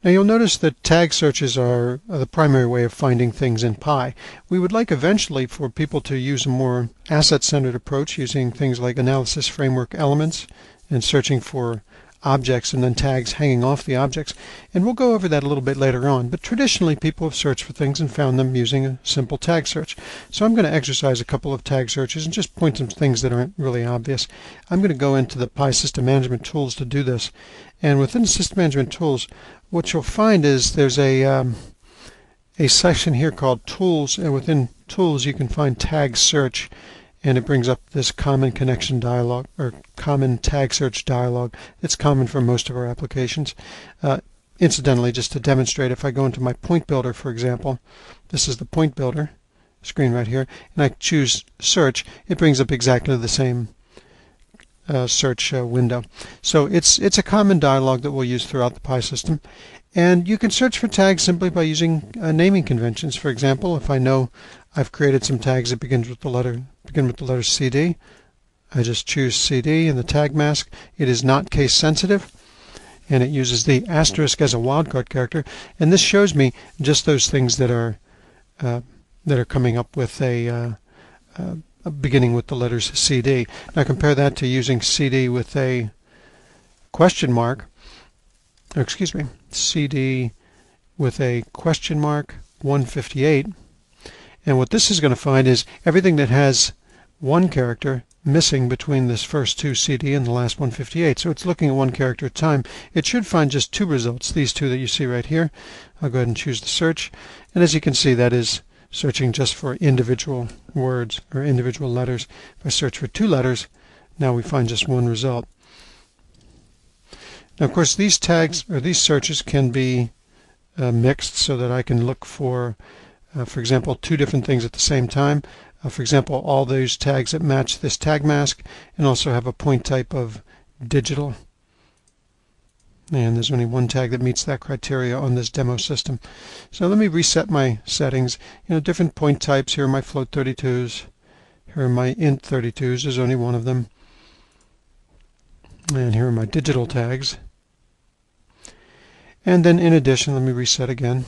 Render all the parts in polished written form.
Now you'll notice that tag searches are the primary way of finding things in Pi. We would like eventually for people to use a more asset-centered approach using things like analysis framework elements and searching for objects and then tags hanging off the objects. And we'll go over that a little bit later on. But traditionally people have searched for things and found them using a simple tag search. So I'm going to exercise a couple of tag searches and just point some things that aren't really obvious. I'm going to go into the Pi System Management Tools to do this. And within the System Management Tools, what you'll find is there's a section here called Tools, and within Tools you can find Tag Search, and it brings up this common connection dialog, or common tag search dialog. It's common for most of our applications. Incidentally, just to demonstrate, if I go into my point builder, for example, this is the point builder screen right here, and I choose Search, it brings up exactly the same search window. So it's a common dialog that we'll use throughout the Pi system. And you can search for tags simply by using naming conventions. For example, if I know I've created some tags that begin with the letter CD, I just choose CD in the tag mask. It is not case sensitive, and it uses the asterisk as a wildcard character. And this shows me just those things that are coming up with a beginning with the letters CD. Now compare that to using CD with a question mark, or excuse me, CD with a question mark 158. And what this is going to find is everything that has one character missing between this first two CD and the last 158. So it's looking at one character at a time. It should find just two results, these two that you see right here. I'll go ahead and choose the search. And as you can see, that is searching just for individual words or individual letters. If I search for two letters, now we find just one result. Now, of course, these tags or these searches can be mixed so that I can look for example, two different things at the same time. For example, all those tags that match this tag mask, and also have a point type of digital. And there's only one tag that meets that criteria on this demo system. So let me reset my settings. Different point types. Here are my float 32s. Here are my int 32s. There's only one of them. And here are my digital tags. And then in addition, let me reset again.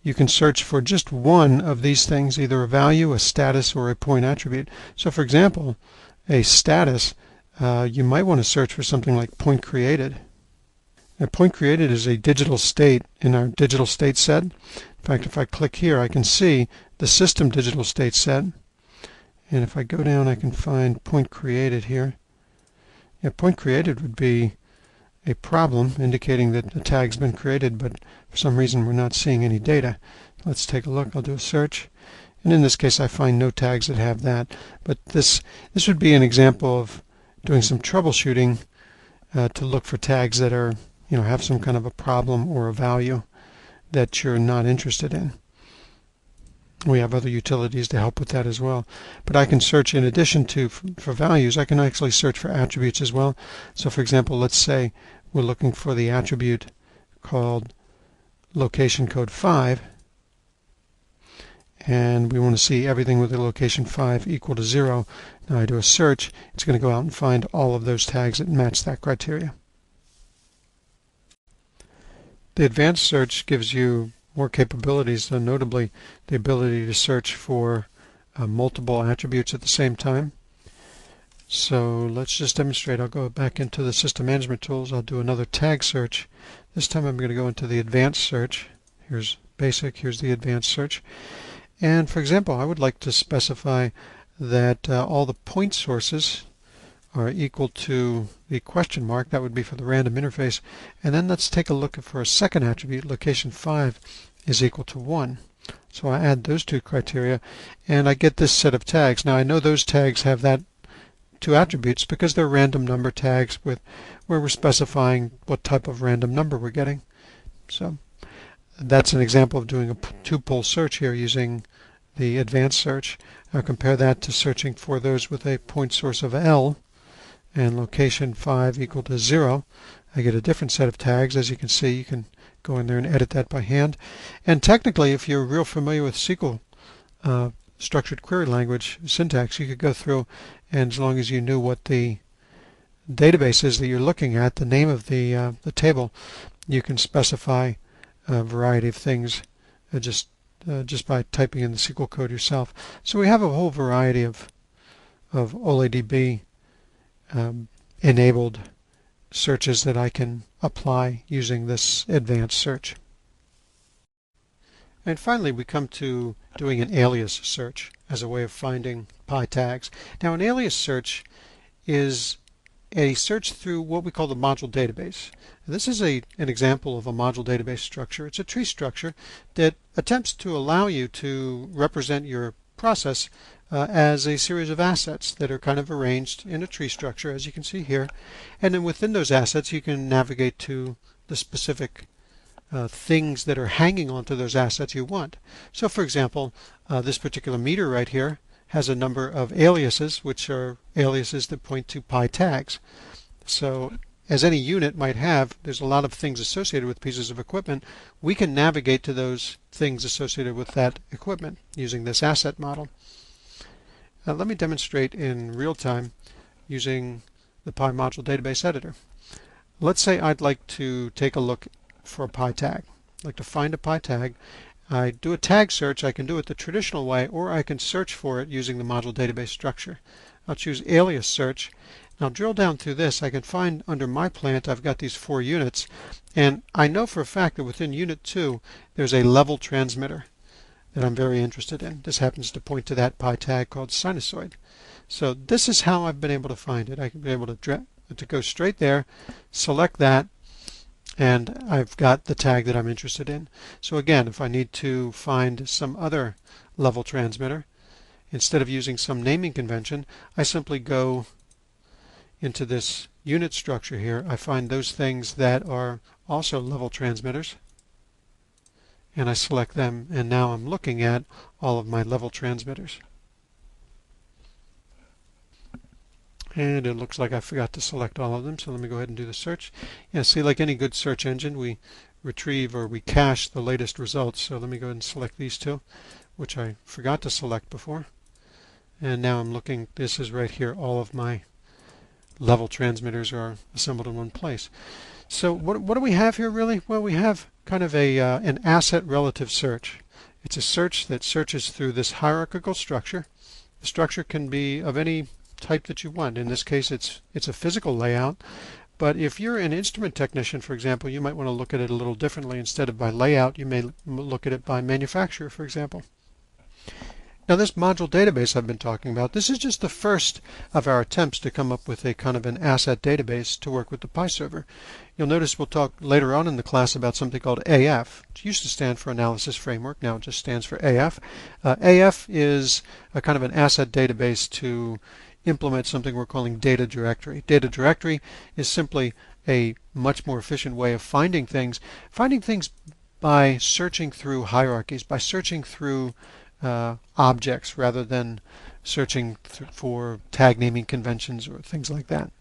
You can search for just one of these things, either a value, a status, or a point attribute. So for example, a status, you might want to search for something like point created. Now, point created is a digital state in our digital state set. In fact, if I click here, I can see the system digital state set. And if I go down, I can find point created here. Yeah, point created would be a problem indicating that the tag's been created, but for some reason we're not seeing any data. Let's take a look. I'll do a search, and in this case I find no tags that have that. But this would be an example of doing some troubleshooting to look for tags that are have some kind of a problem or a value that you're not interested in. We have other utilities to help with that as well. But I can search in addition to for values, I can actually search for attributes as well. So for example, let's say we're looking for the attribute called location code 5, and we want to see everything with the location 5 equal to 0. Now I do a search, it's going to go out and find all of those tags that match that criteria. The advanced search gives you more capabilities, notably the ability to search for multiple attributes at the same time. So let's just demonstrate. I'll go back into the System Management Tools. I'll do another tag search. This time I'm going to go into the Advanced Search. Here's Basic, here's the Advanced Search. And for example, I would like to specify that all the point sources are equal to the question mark. That would be for the random interface. And then let's take a look for a second attribute. Location 5 is equal to 1. So I add those two criteria, and I get this set of tags. Now I know those tags have that two attributes because they're random number tags where we're specifying what type of random number we're getting. So that's an example of doing a two-pole search here using the advanced search. I'll compare that to searching for those with a point source of L and location 5 equal to 0. I get a different set of tags. As you can see, you can go in there and edit that by hand. And technically, if you're real familiar with SQL structured query language syntax, you could go through, and as long as you knew what the database is that you're looking at, the name of the table, you can specify a variety of things just by typing in the SQL code yourself. So we have a whole variety of OLEDB enabled searches that I can apply using this advanced search. And finally, we come to doing an alias search as a way of finding pi tags. Now, an alias search is a search through what we call the module database. This is an example of a module database structure. It's a tree structure that attempts to allow you to represent your process as a series of assets that are kind of arranged in a tree structure, as you can see here. And then within those assets, you can navigate to the specific things that are hanging onto those assets you want. So, for example, this particular meter right here has a number of aliases, which are aliases that point to pi tags. So, as any unit might have, there's a lot of things associated with pieces of equipment. We can navigate to those things associated with that equipment using this asset model. Now, let me demonstrate in real time using the Pi module database editor. Let's say I'd like to take a look for a pi tag. I'd like to find a pi tag. I do a tag search. I can do it the traditional way, or I can search for it using the module database structure. I'll choose Alias Search. Now drill down through this. I can find under my plant I've got these 4 units, and I know for a fact that within Unit 2 there's a level transmitter that I'm very interested in. This happens to point to that pi tag called sinusoid. So this is how I've been able to find it. I can be able to go straight there, select that, and I've got the tag that I'm interested in. So again, if I need to find some other level transmitter, instead of using some naming convention, I simply go into this unit structure here. I find those things that are also level transmitters, and I select them, and now I'm looking at all of my level transmitters. And it looks like I forgot to select all of them, so let me go ahead and do the search. Yeah, see, like any good search engine, we retrieve or we cache the latest results. So let me go ahead and select these 2, which I forgot to select before. And now I'm looking, this is right here, all of my level transmitters are assembled in one place. So what do we have here really? Well, we have kind of an asset relative search. It's a search that searches through this hierarchical structure. The structure can be of any type that you want. In this case, it's a physical layout. But if you're an instrument technician, for example, you might want to look at it a little differently. Instead of by layout, you may look at it by manufacturer, for example. Now, this module database I've been talking about, this is just the first of our attempts to come up with a kind of an asset database to work with the Pi server. You'll notice we'll talk later on in the class about something called AF, which used to stand for Analysis Framework. Now it just stands for AF. AF is a kind of an asset database to implement something we're calling data directory. Data directory is simply a much more efficient way of finding things by searching through hierarchies, by searching through objects rather than searching for tag naming conventions or things like that.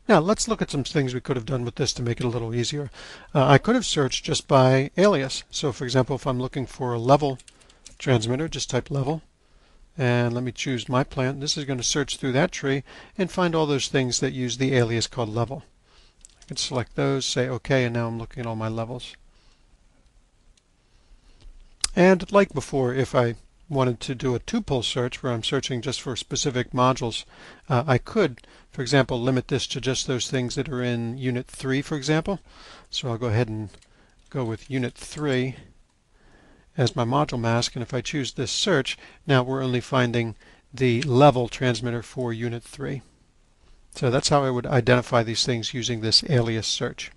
Now let's look at some things we could have done with this to make it a little easier. I could have searched just by alias. So for example, if I'm looking for a level transmitter, just type level, and let me choose my plant. This is going to search through that tree and find all those things that use the alias called level. I can select those, say OK, and now I'm looking at all my levels. And like before, if I wanted to do a tuple search where I'm searching just for specific modules, I could, for example, limit this to just those things that are in Unit 3, for example. So I'll go ahead and go with Unit 3 as my module mask, and if I choose this search, now we're only finding the level transmitter for Unit 3. So that's how I would identify these things using this alias search.